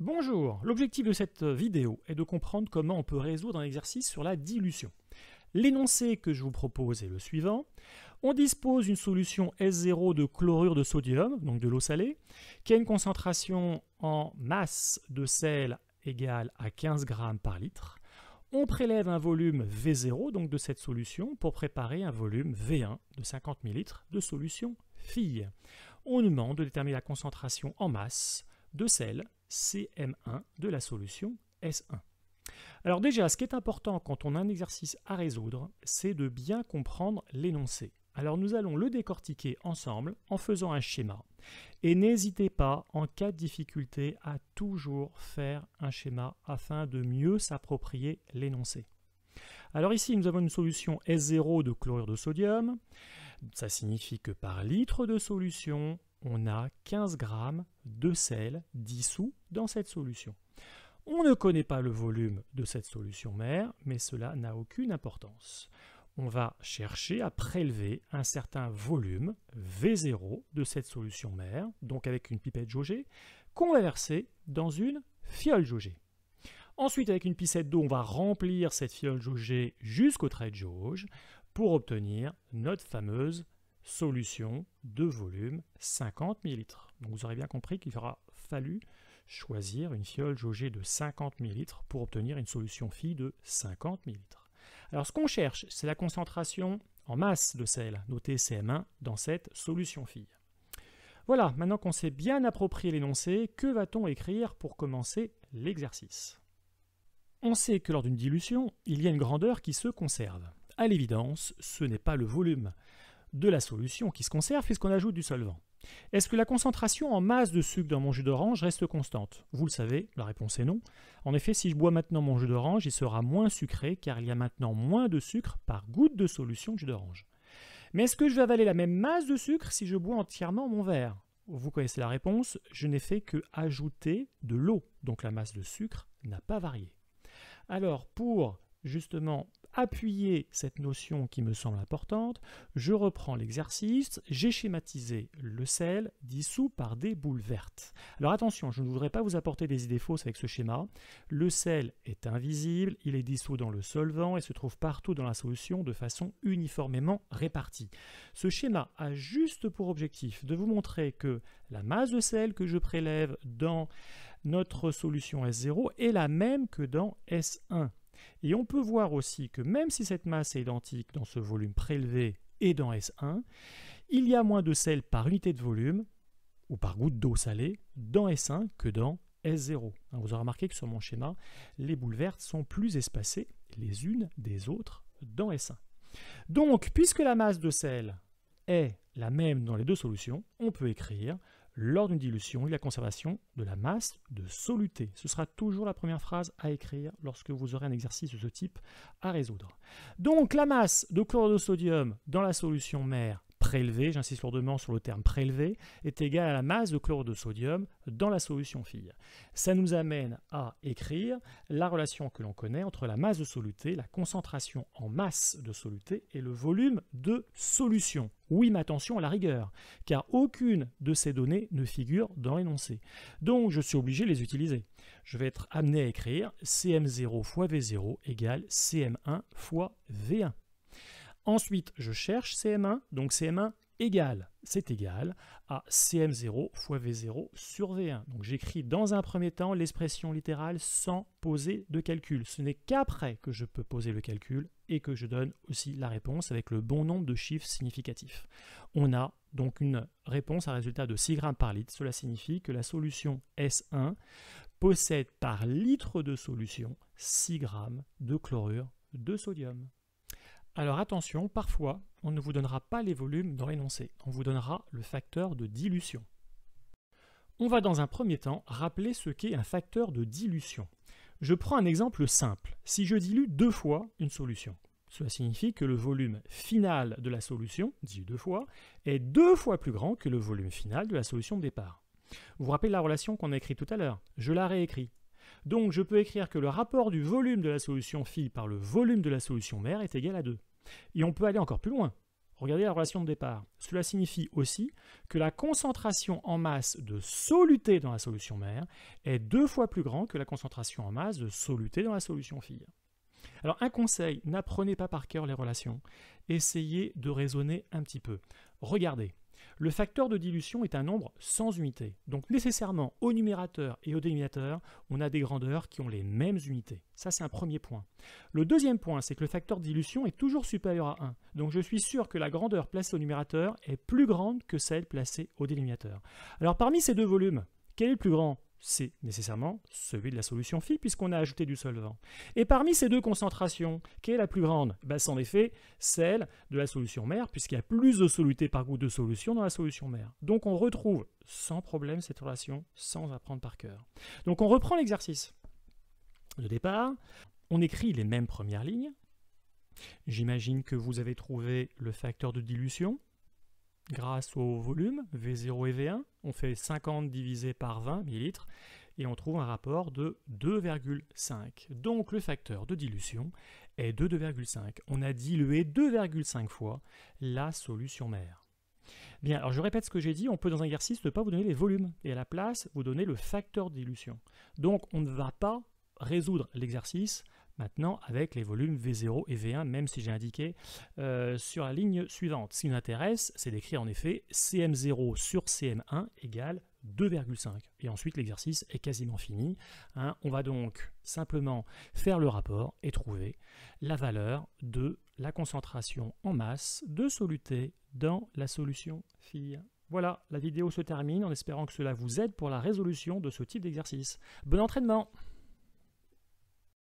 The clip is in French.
Bonjour, l'objectif de cette vidéo est de comprendre comment on peut résoudre un exercice sur la dilution. L'énoncé que je vous propose est le suivant. On dispose d'une solution S0 de chlorure de sodium, donc de l'eau salée, qui a une concentration en masse de sel égale à 15 g par litre. On prélève un volume V0, donc de cette solution, pour préparer un volume V1 de 50 ml de solution fille. On nous demande de déterminer la concentration en masse de sel CM1 de la solution S1. Alors déjà, ce qui est important quand on a un exercice à résoudre, c'est de bien comprendre l'énoncé. Alors nous allons le décortiquer ensemble en faisant un schéma. Et n'hésitez pas, en cas de difficulté, à toujours faire un schéma afin de mieux s'approprier l'énoncé. Alors ici, nous avons une solution S0 de chlorure de sodium. Ça signifie que par litre de solution, on a 15 g de sel dissous dans cette solution. On ne connaît pas le volume de cette solution mère, mais cela n'a aucune importance. On va chercher à prélever un certain volume V0 de cette solution mère, donc avec une pipette jaugée, qu'on va verser dans une fiole jaugée. Ensuite, avec une pipette d'eau, on va remplir cette fiole jaugée jusqu'au trait de jauge pour obtenir notre fameuse solution de volume 50 ml. Donc vous aurez bien compris qu'il aura fallu choisir une fiole jaugée de 50 ml pour obtenir une solution fille de 50 ml. Alors ce qu'on cherche, c'est la concentration en masse de sel, notée CM1, dans cette solution fille. Voilà, maintenant qu'on s'est bien approprié l'énoncé, que va-t-on écrire pour commencer l'exercice? On sait que lors d'une dilution, il y a une grandeur qui se conserve. À l'évidence, ce n'est pas le volume de la solution qui se conserve puisqu'on ajoute du solvant. Est-ce que la concentration en masse de sucre dans mon jus d'orange reste constante? Vous le savez, la réponse est non. En effet, si je bois maintenant mon jus d'orange, il sera moins sucré car il y a maintenant moins de sucre par goutte de solution de jus d'orange. Mais est-ce que je vais avaler la même masse de sucre si je bois entièrement mon verre? Vous connaissez la réponse, je n'ai fait que ajouter de l'eau, donc la masse de sucre n'a pas varié. Alors pour justement appuyer cette notion qui me semble importante, je reprends l'exercice, j'ai schématisé le sel dissous par des boules vertes. Alors attention, je ne voudrais pas vous apporter des idées fausses avec ce schéma. Le sel est invisible, il est dissous dans le solvant et se trouve partout dans la solution de façon uniformément répartie. Ce schéma a juste pour objectif de vous montrer que la masse de sel que je prélève dans notre solution S0 est la même que dans S1. Et on peut voir aussi que même si cette masse est identique dans ce volume prélevé et dans S1, il y a moins de sel par unité de volume, ou par goutte d'eau salée, dans S1 que dans S0. Vous aurez remarqué que sur mon schéma, les boules vertes sont plus espacées les unes des autres dans S1. Donc, puisque la masse de sel est la même dans les deux solutions, on peut écrire lors d'une dilution, il y a la conservation de la masse de soluté. Ce sera toujours la première phrase à écrire lorsque vous aurez un exercice de ce type à résoudre. Donc la masse de chlorure de sodium dans la solution mère prélevée, j'insiste lourdement sur le terme prélevé, est égale à la masse de chlorure de sodium dans la solution fille. Ça nous amène à écrire la relation que l'on connaît entre la masse de soluté, la concentration en masse de soluté et le volume de solution. Oui, mais attention à la rigueur, car aucune de ces données ne figure dans l'énoncé. Donc je suis obligé de les utiliser. Je vais être amené à écrire CM0 fois V0 égale CM1 fois V1. Ensuite, je cherche CM1, donc CM1 c'est égal à CM0 fois V0 sur V1. Donc j'écris dans un premier temps l'expression littérale sans poser de calcul. Ce n'est qu'après que je peux poser le calcul et que je donne aussi la réponse avec le bon nombre de chiffres significatifs. On a donc une réponse à résultat de 6 g par litre. Cela signifie que la solution S1 possède par litre de solution 6 g de chlorure de sodium. Alors attention, parfois, on ne vous donnera pas les volumes dans l'énoncé, on vous donnera le facteur de dilution. On va dans un premier temps rappeler ce qu'est un facteur de dilution. Je prends un exemple simple. Si je dilue 2 fois une solution, cela signifie que le volume final de la solution, dit 2 fois, est 2 fois plus grand que le volume final de la solution de départ. Vous vous rappelez la relation qu'on a écrite tout à l'heure? Je la réécris. Donc je peux écrire que le rapport du volume de la solution fille par le volume de la solution mère est égal à 2. Et on peut aller encore plus loin. regardez la relation de départ. Cela signifie aussi que la concentration en masse de soluté dans la solution mère est 2 fois plus grande que la concentration en masse de soluté dans la solution fille. Alors un conseil, n'apprenez pas par cœur les relations, essayez de raisonner un petit peu. Regardez, le facteur de dilution est un nombre sans unité, donc nécessairement au numérateur et au dénominateur, on a des grandeurs qui ont les mêmes unités. Ça c'est un premier point. Le deuxième point, c'est que le facteur de dilution est toujours supérieur à 1, donc je suis sûr que la grandeur placée au numérateur est plus grande que celle placée au dénominateur. Alors parmi ces deux volumes, quel est le plus grand ? C'est nécessairement celui de la solution phi puisqu'on a ajouté du solvant. Et parmi ces deux concentrations, quelle est la plus grande? C'est en effet celle de la solution mère puisqu'il y a plus de soluté par goutte de solution dans la solution mère. Donc on retrouve sans problème cette relation sans apprendre par cœur. Donc on reprend l'exercice de départ, on écrit les mêmes premières lignes. J'imagine que vous avez trouvé le facteur de dilution. Grâce au volume, V0 et V1, on fait 50 divisé par 20 ml et on trouve un rapport de 2,5. Donc le facteur de dilution est de 2,5. On a dilué 2,5 fois la solution mère. Bien, alors je répète ce que j'ai dit, on peut dans un exercice ne pas vous donner les volumes et à la place vous donner le facteur de dilution. Donc on ne va pas résoudre l'exercice maintenant avec les volumes V0 et V1, même si j'ai indiqué sur la ligne suivante. Ce qui nous intéresse, c'est d'écrire en effet CM0 sur CM1 égale 2,5. Et ensuite, l'exercice est quasiment fini. On va donc simplement faire le rapport et trouver la valeur de la concentration en masse de soluté dans la solution phi. Voilà, la vidéo se termine en espérant que cela vous aide pour la résolution de ce type d'exercice. Bon entraînement!